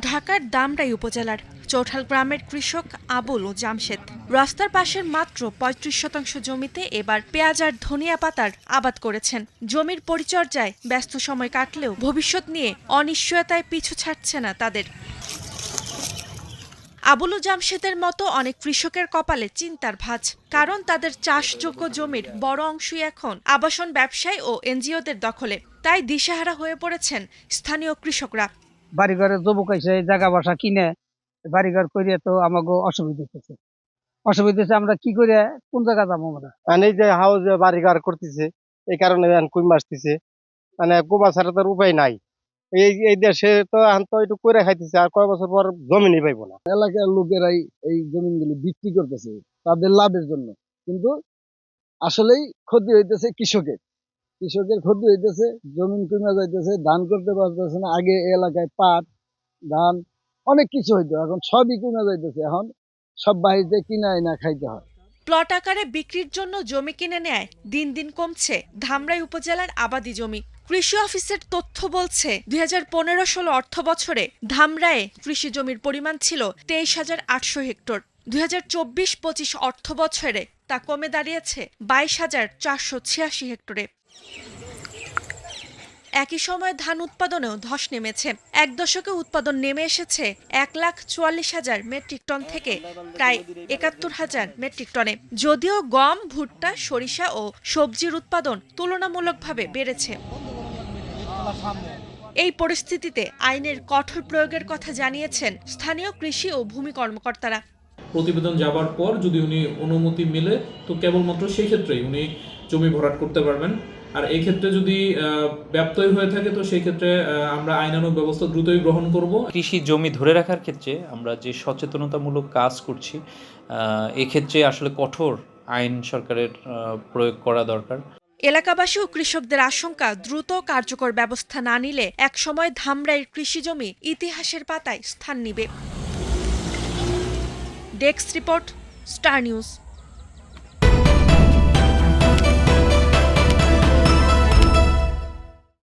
ঢাকার দামরাই উপজেলার চৌঠাল গ্রামের কৃষক আবুল ও জামশেদ রাস্তার পাশের মাত্র ৩৫% জমিতে এবার পেঁয়াজ আর ধনিয়া পাতার আবাদ করেছেন। জমির পরিচর্যায় ব্যস্ত সময় কাটলেও ভবিষ্যৎ নিয়ে অনিশ্চয়তায় পিছু ছাড়ছে না তাদের। আবুল ও জামশেদের মতো অনেক কৃষকের কপালে চিন্তার ভাঁজ, কারণ তাদের চাষযোগ্য জমির বড় অংশই এখন আবাসন ব্যবসায়ী ও এনজিওদের দখলে। তাই দিশেহারা হয়ে পড়েছেন স্থানীয় কৃষকরা। বাড়িঘরের যুবক এসে জায়গা বাসা কিনে বাড়িঘর করে তো আমাকে অসুবিধা হচ্ছে আমরা কি করে কোন জায়গা যাবো আমরা। এই যে হাউস বাড়িঘর করতেছে এই কারণে কুইম আসতেছে, মানে গোবা ছাড়া তার উপায় নাই। এই দেশে তো এখন তো একটু করে খাইতেছে, আর কয় বছর পর জমিনই পাইবো না। এলাকার লোকেরাই এই জমিনগুলি বিক্রি করতেছে তাদের লাভের জন্য, কিন্তু আসলেই ক্ষতি হইতেছে কৃষকের ক্ষতি হইতেছে, জমিন কমে যাইতেছে, ধান করতে পারতেছে না। আগে এই এলাকায় পাট ধান অনেক কিছু হইতো, এখন সবই কমে যাইতেছে। এখন সব বাড়িতে কিনা আইনা খাইতে হয়। প্লট আকারে বিক্রির জন্য জমি কিনে নেয় দিন দিন কমছে ধামরাই উপজেলার আবাদি জমি। কৃষি অফিসের তথ্য বলছে ২০১৫-১৬ অর্থ বছরে ধামরায়ে কৃষি জমির পরিমাণ ছিল ২৩,৮০০ হেক্টর। ২০২৪-২৫ অর্থ বছরে তা কমে দাঁড়িয়েছে ২২,৪৮৬ হেক্টরে। একই সময়ে ধান উৎপাদনেও ধস নেমেছে। এক দশকে উৎপাদন নেমে এসেছে ১,৪৪,০০০ মেট্রিক টন থেকে প্রায় ৭১,০০০ মেট্রিক টনে। যদিও গম, ভুট্টা, সরিষা ও সবজির উৎপাদন তুলনামূলকভাবে বেড়েছে। এই পরিস্থিতিতে আইনের কঠোর প্রয়োগের কথা জানিয়েছেন স্থানীয় কৃষি ও ভূমি কর্মকর্তারা। প্রতিবেদন যাবার পর যদি উনি অনুমতি মিলে তো কেবলমাত্র সেই ক্ষেত্রেই উনি জমি ভরাট করতে পারবেন। আর এই ক্ষেত্রে যদি ব্যত্যয় হয়ে থাকে তো সেই ক্ষেত্রে আমরা আইনানুগ ব্যবস্থা দ্রুতই গ্রহণ করব। কৃষি জমি ধরে রাখার ক্ষেত্রে আমরা যে সচেতনতামূলক কাজ করছি, এক্ষেত্রে আসলে কঠোর আইন সরকারের প্রয়োগ করা দরকার। এলাকাবাসী ও কৃষকদের আশঙ্কা, দ্রুত কার্যকর ব্যবস্থা না নিলে একসময় ধামরাইয়ের কৃষি জমি ইতিহাসের পাতায় স্থান নিবে। Desk report, star news.